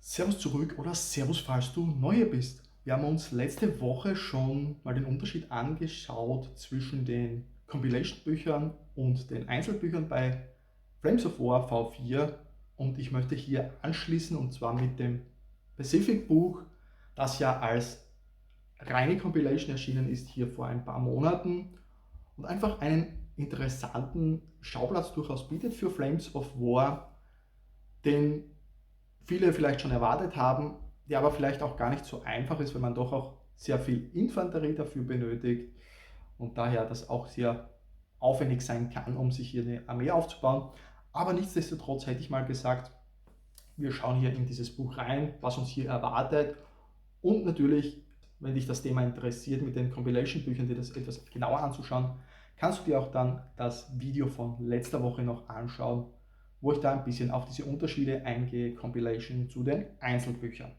Servus zurück oder Servus, falls du neu hier bist. Wir haben uns letzte Woche schon mal den Unterschied angeschaut zwischen den Compilation-Büchern und den Einzelbüchern bei Flames of War V4 und ich möchte hier anschließen und zwar mit dem Pacific-Buch, das ja als reine Compilation erschienen ist hier vor ein paar Monaten und einfach einen interessanten Schauplatz durchaus bietet für Flames of War, den viele vielleicht schon erwartet haben, der aber vielleicht auch gar nicht so einfach ist, weil man doch auch sehr viel Infanterie dafür benötigt und daher das auch sehr aufwendig sein kann, um sich hier eine Armee aufzubauen. Aber nichtsdestotrotz hätte ich mal gesagt, wir schauen hier in dieses Buch rein, was uns hier erwartet und natürlich, wenn dich das Thema interessiert, mit den Compilation-Büchern dir das etwas genauer anzuschauen, kannst du dir auch dann das Video von letzter Woche noch anschauen, wo ich da ein bisschen auf diese Unterschiede eingehe, Compilation zu den Einzelbüchern.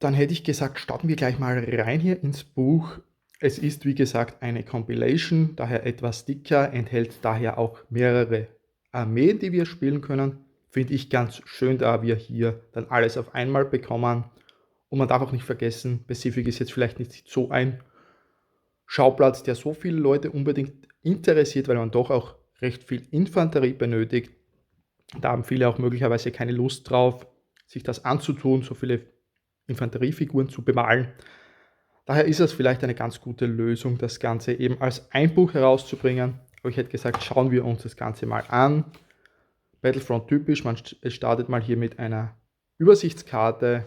Dann hätte ich gesagt, starten wir gleich mal rein hier ins Buch. Es ist wie gesagt eine Compilation, daher etwas dicker, enthält daher auch mehrere Armeen, die wir spielen können. Finde ich ganz schön, da wir hier dann alles auf einmal bekommen. Und man darf auch nicht vergessen, Pacific ist jetzt vielleicht nicht so ein Schauplatz, der so viele Leute unbedingt interessiert, weil man doch auch recht viel Infanterie benötigt. Da haben viele auch möglicherweise keine Lust drauf, sich das anzutun, so viele Infanteriefiguren zu bemalen. Daher ist es vielleicht eine ganz gute Lösung, das Ganze eben als ein Buch herauszubringen. Aber ich hätte gesagt, schauen wir uns das Ganze mal an. Battlefront typisch, man startet mal hier mit einer Übersichtskarte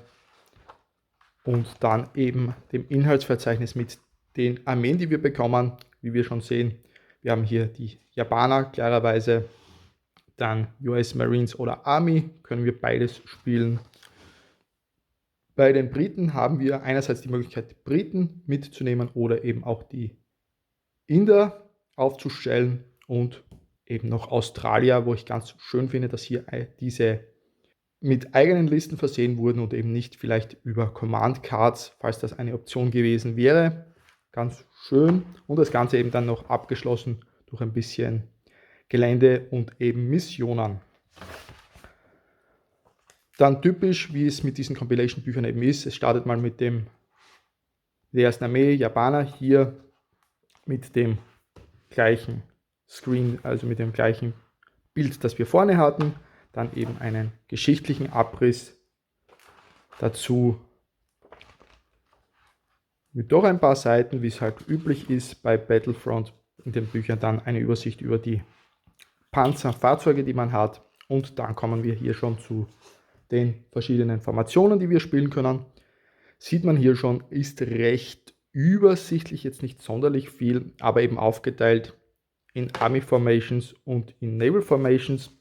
und dann eben dem Inhaltsverzeichnis mit den Armeen, die wir bekommen. Wie wir schon sehen, wir haben hier die Japaner klarerweise, dann US Marines oder Army, können wir beides spielen. Bei den Briten haben wir einerseits die Möglichkeit, die Briten mitzunehmen oder eben auch die Inder aufzustellen und eben noch Australier, wo ich ganz schön finde, dass hier diese mit eigenen Listen versehen wurden und eben nicht vielleicht über Command Cards, falls das eine Option gewesen wäre. Ganz schön. Und das Ganze eben dann noch abgeschlossen durch ein bisschen Gelände und eben Missionen. Dann typisch, wie es mit diesen Compilation-Büchern eben ist, es startet mal mit der ersten Armee, Japaner, hier mit dem gleichen Screen, also mit dem gleichen Bild, das wir vorne hatten. Dann eben einen geschichtlichen Abriss dazu mit doch ein paar Seiten, wie es halt üblich ist bei Battlefront in den Büchern, dann eine Übersicht über die Panzer, Fahrzeuge, die man hat. Und dann kommen wir hier schon zu den verschiedenen Formationen, die wir spielen können. Sieht man hier schon, ist recht übersichtlich, jetzt nicht sonderlich viel, aber eben aufgeteilt in Army Formations und in Naval Formations.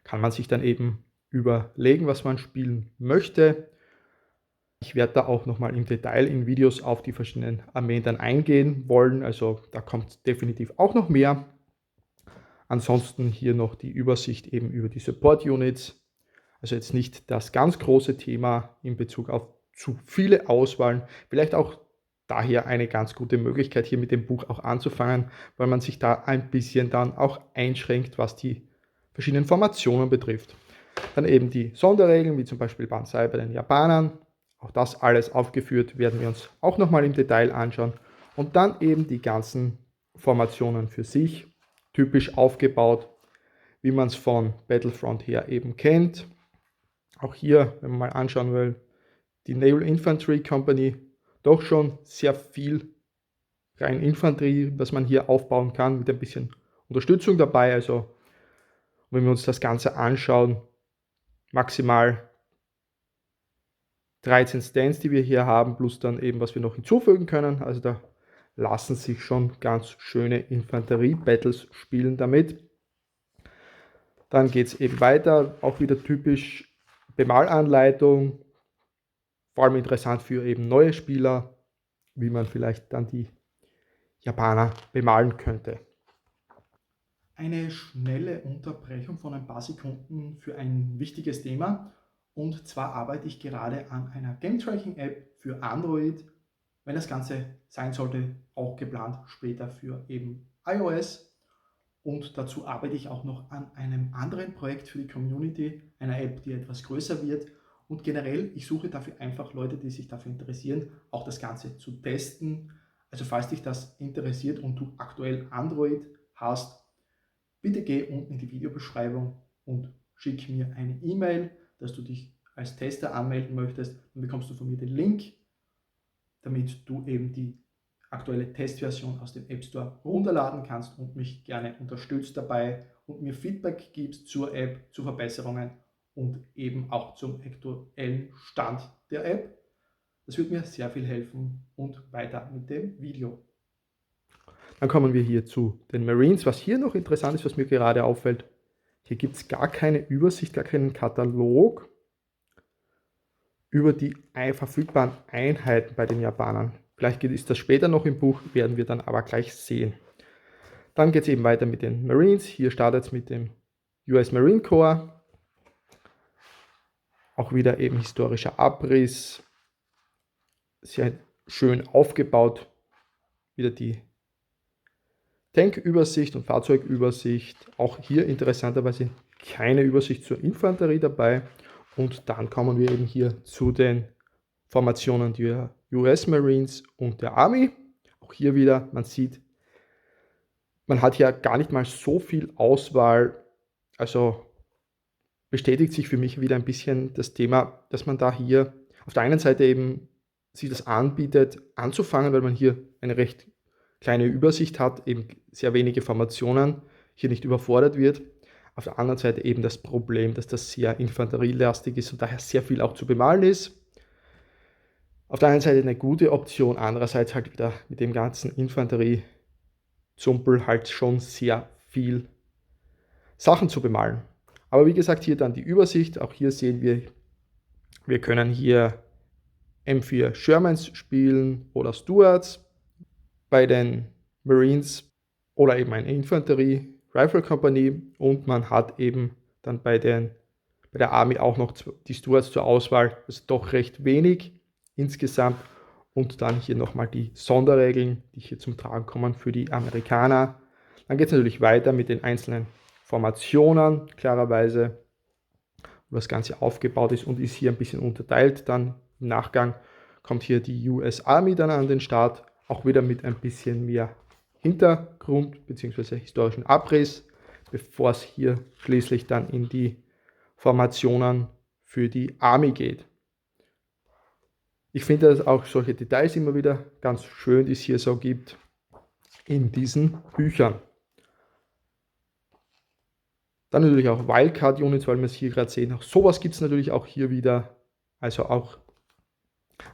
Kann man sich dann eben überlegen, was man spielen möchte. Ich werde da auch nochmal im Detail in Videos auf die verschiedenen Armeen dann eingehen wollen, also da kommt definitiv auch noch mehr. Ansonsten hier noch die Übersicht eben über die Support Units. Also jetzt nicht das ganz große Thema in Bezug auf zu viele Auswahlen. Vielleicht auch daher eine ganz gute Möglichkeit, hier mit dem Buch auch anzufangen, weil man sich da ein bisschen dann auch einschränkt, was die verschiedenen Formationen betrifft. Dann eben die Sonderregeln, wie zum Beispiel Banzai bei den Japanern. Auch das alles aufgeführt, werden wir uns auch nochmal im Detail anschauen. Und dann eben die ganzen Formationen für sich, typisch aufgebaut, wie man es von Battlefront her eben kennt. Auch hier, wenn man mal anschauen will, die Naval Infantry Company, doch schon sehr viel rein Infanterie, was man hier aufbauen kann, mit ein bisschen Unterstützung dabei. Also wenn wir uns das Ganze anschauen, maximal 13 Stands, die wir hier haben, plus dann eben, was wir noch hinzufügen können. Also da lassen sich schon ganz schöne Infanterie-Battles spielen damit. Dann geht es eben weiter, auch wieder typisch Bemalanleitung, vor allem interessant für eben neue Spieler, wie man vielleicht dann die Japaner bemalen könnte. Eine schnelle Unterbrechung von ein paar Sekunden für ein wichtiges Thema. Und zwar arbeite ich gerade an einer Game Tracking App für Android, wenn das Ganze sein sollte, auch geplant später für eben iOS. Und dazu arbeite ich auch noch an einem anderen Projekt für die Community, einer App, die etwas größer wird. Und generell, ich suche dafür einfach Leute, die sich dafür interessieren, auch das Ganze zu testen. Also falls dich das interessiert und du aktuell Android hast, bitte geh unten in die Videobeschreibung und schick mir eine E-Mail, dass du dich als Tester anmelden möchtest. Dann bekommst du von mir den Link, damit du eben die aktuelle Testversion aus dem App Store runterladen kannst und mich gerne unterstützt dabei und mir Feedback gibst zur App, zu Verbesserungen und eben auch zum aktuellen Stand der App. Das wird mir sehr viel helfen und weiter mit dem Video. Dann kommen wir hier zu den Marines. Was hier noch interessant ist, was mir gerade auffällt, hier gibt es gar keine Übersicht, gar keinen Katalog über die verfügbaren Einheiten bei den Japanern. Vielleicht ist das später noch im Buch, werden wir dann aber gleich sehen. Dann geht es eben weiter mit den Marines. Hier startet es mit dem US Marine Corps. Auch wieder eben historischer Abriss. Sehr schön aufgebaut. Wieder die Tankübersicht und Fahrzeugübersicht. Auch hier interessanterweise keine Übersicht zur Infanterie dabei. Und dann kommen wir eben hier zu den Formationen der US Marines und der Army. Auch hier wieder, man sieht, man hat ja gar nicht mal so viel Auswahl. Also bestätigt sich für mich wieder ein bisschen das Thema, dass man da hier auf der einen Seite eben sich das anbietet, anzufangen, weil man hier eine recht kleine Übersicht hat, eben sehr wenige Formationen, hier nicht überfordert wird. Auf der anderen Seite eben das Problem, dass das sehr infanterielastig ist und daher sehr viel auch zu bemalen ist. Auf der einen Seite eine gute Option, andererseits halt wieder mit dem ganzen Infanterie-Zumpel halt schon sehr viel Sachen zu bemalen. Aber wie gesagt, hier dann die Übersicht. Auch hier sehen wir können hier M4 Shermans spielen oder Stuarts. Bei den Marines oder eben eine Infanterie Rifle Company und man hat eben dann bei der Army auch noch die Stuarts zur Auswahl, also doch recht wenig insgesamt und dann hier nochmal die Sonderregeln, die hier zum Tragen kommen für die Amerikaner. Dann geht es natürlich weiter mit den einzelnen Formationen, klarerweise, wo das Ganze aufgebaut ist und ist hier ein bisschen unterteilt. Dann im Nachgang kommt hier die US Army dann an den Start, auch wieder mit ein bisschen mehr Hintergrund bzw. historischen Abriss, bevor es hier schließlich dann in die Formationen für die Army geht. Ich finde das auch solche Details immer wieder ganz schön, die es hier so gibt in diesen Büchern. Dann natürlich auch Wildcard-Units, weil wir es hier gerade sehen. Auch sowas gibt es natürlich auch hier wieder. Also auch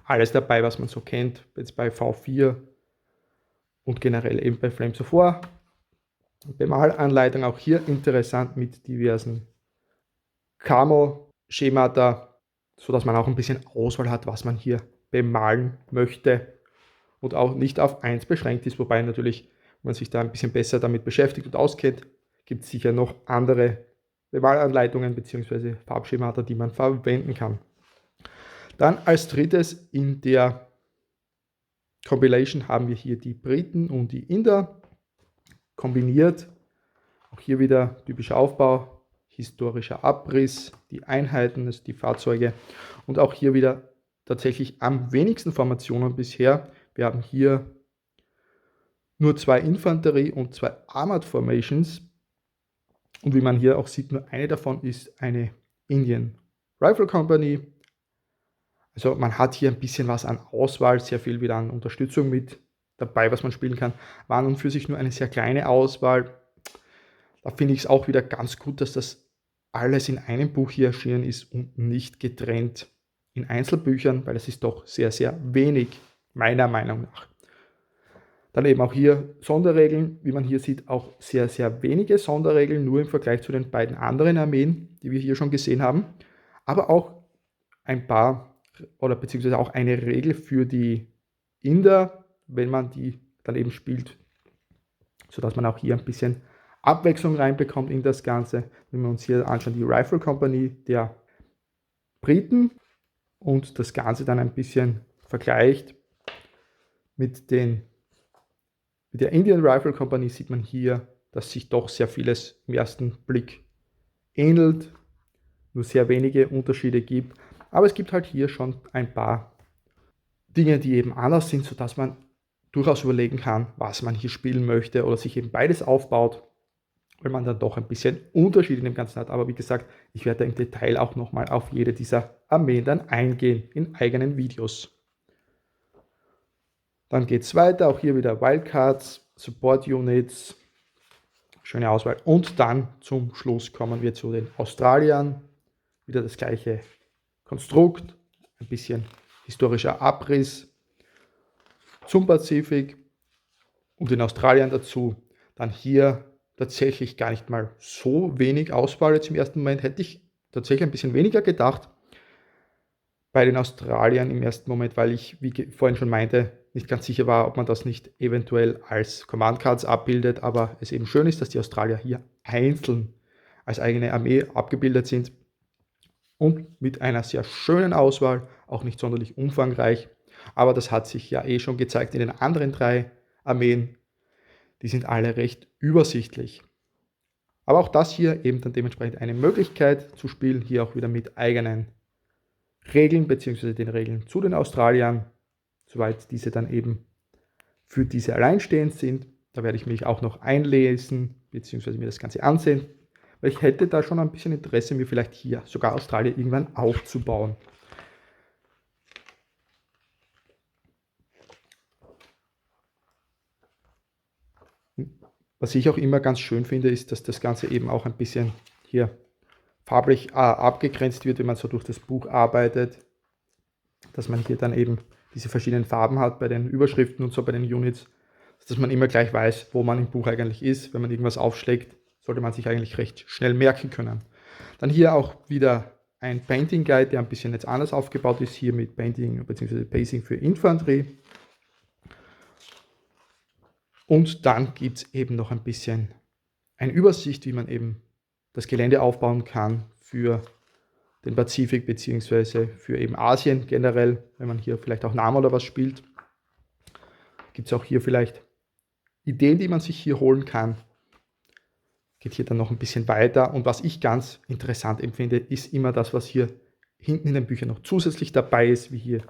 alles dabei, was man so kennt, jetzt bei V4 und generell eben bei Flames of War. Bemalanleitung auch hier interessant mit diversen Camo-Schemata, sodass man auch ein bisschen Auswahl hat, was man hier bemalen möchte und auch nicht auf eins beschränkt ist, wobei natürlich, wenn man sich da ein bisschen besser damit beschäftigt und auskennt, gibt es sicher noch andere Bemalanleitungen bzw. Farbschemata, die man verwenden kann. Dann als drittes in der Compilation haben wir hier die Briten und die Inder kombiniert. Auch hier wieder typischer Aufbau, historischer Abriss, die Einheiten, also die Fahrzeuge und auch hier wieder tatsächlich am wenigsten Formationen bisher. Wir haben hier nur 2 Infanterie und 2 Armored Formations und wie man hier auch sieht, nur eine davon ist eine Indian Rifle Company. Also man hat hier ein bisschen was an Auswahl, sehr viel wieder an Unterstützung mit dabei, was man spielen kann. War an und für sich nur eine sehr kleine Auswahl. Da finde ich es auch wieder ganz gut, dass das alles in einem Buch hier erschienen ist und nicht getrennt in Einzelbüchern, weil das ist doch sehr, sehr wenig, meiner Meinung nach. Dann eben auch hier Sonderregeln, wie man hier sieht, auch sehr, sehr wenige Sonderregeln, nur im Vergleich zu den beiden anderen Armeen, die wir hier schon gesehen haben. Aber auch ein paar oder beziehungsweise auch eine Regel für die Inder, wenn man die dann eben spielt, sodass man auch hier ein bisschen Abwechslung reinbekommt in das Ganze. Wenn wir uns hier anschauen, die Rifle Company der Briten und das Ganze dann ein bisschen vergleicht mit der Indian Rifle Company, sieht man hier, dass sich doch sehr vieles im ersten Blick ähnelt, nur sehr wenige Unterschiede gibt. Aber es gibt halt hier schon ein paar Dinge, die eben anders sind, sodass man durchaus überlegen kann, was man hier spielen möchte oder sich eben beides aufbaut, weil man dann doch ein bisschen Unterschied in dem Ganzen hat. Aber wie gesagt, ich werde im Detail auch nochmal auf jede dieser Armeen dann eingehen in eigenen Videos. Dann geht es weiter, auch hier wieder Wildcards, Support Units, schöne Auswahl. Und dann zum Schluss kommen wir zu den Australiern. Wieder das gleiche Konstrukt, ein bisschen historischer Abriss zum Pazifik und den Australiern dazu. Dann hier tatsächlich gar nicht mal so wenig Auswahl jetzt im ersten Moment. Hätte ich tatsächlich ein bisschen weniger gedacht bei den Australiern im ersten Moment, weil ich, wie vorhin schon meinte, nicht ganz sicher war, ob man das nicht eventuell als Command Cards abbildet, aber es eben schön ist, dass die Australier hier einzeln als eigene Armee abgebildet sind und mit einer sehr schönen Auswahl, auch nicht sonderlich umfangreich, aber das hat sich ja schon gezeigt in den anderen 3 Armeen, die sind alle recht übersichtlich. Aber auch das hier eben dann dementsprechend eine Möglichkeit zu spielen, hier auch wieder mit eigenen Regeln bzw. den Regeln zu den Australiern, soweit diese dann eben für diese alleinstehend sind. Da werde ich mich auch noch einlesen bzw. mir das Ganze ansehen, weil ich hätte da schon ein bisschen Interesse, mir vielleicht hier sogar Australien irgendwann aufzubauen. Was ich auch immer ganz schön finde, ist, dass das Ganze eben auch ein bisschen hier farblich abgegrenzt wird, wenn man so durch das Buch arbeitet, dass man hier dann eben diese verschiedenen Farben hat bei den Überschriften und so bei den Units, dass man immer gleich weiß, wo man im Buch eigentlich ist. Wenn man irgendwas aufschlägt, sollte man sich eigentlich recht schnell merken können. Dann hier auch wieder ein Painting Guide, der ein bisschen jetzt anders aufgebaut ist, hier mit Painting bzw. Pacing für Infanterie. Und dann gibt es eben noch ein bisschen eine Übersicht, wie man eben das Gelände aufbauen kann für den Pazifik bzw. für eben Asien generell, wenn man hier vielleicht auch Nama oder was spielt. Gibt es auch hier vielleicht Ideen, die man sich hier holen kann. Geht hier dann noch ein bisschen weiter. Und was ich ganz interessant empfinde, ist immer das, was hier hinten in den Büchern noch zusätzlich dabei ist, wie hier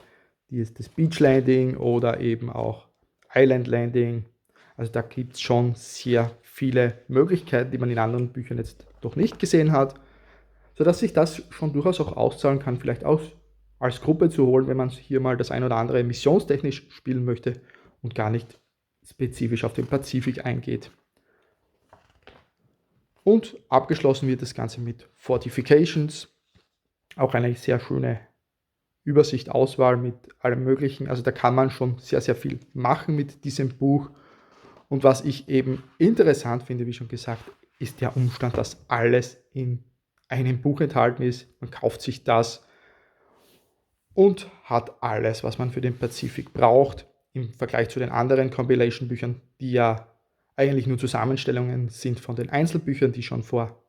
das Beach Landing oder eben auch Island Landing. Also da gibt es schon sehr viele Möglichkeiten, die man in anderen Büchern jetzt noch nicht gesehen hat, sodass sich das schon durchaus auch auszahlen kann, vielleicht auch als Gruppe zu holen, wenn man hier mal das ein oder andere missionstechnisch spielen möchte und gar nicht spezifisch auf den Pazifik eingeht. Und abgeschlossen wird das Ganze mit Fortifications, auch eine sehr schöne Übersicht, Auswahl mit allem Möglichen. Also da kann man schon sehr, sehr viel machen mit diesem Buch. Und was ich eben interessant finde, wie schon gesagt, ist der Umstand, dass alles in einem Buch enthalten ist. Man kauft sich das und hat alles, was man für den Pazifik braucht, im Vergleich zu den anderen Compilation-Büchern, die ja eigentlich nur Zusammenstellungen sind von den Einzelbüchern, die schon vor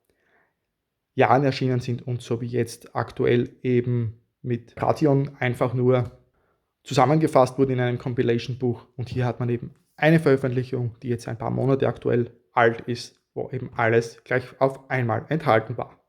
Jahren erschienen sind und so wie jetzt aktuell eben mit Ration einfach nur zusammengefasst wurden in einem Compilation-Buch. Und hier hat man eben eine Veröffentlichung, die jetzt ein paar Monate aktuell alt ist, wo eben alles gleich auf einmal enthalten war.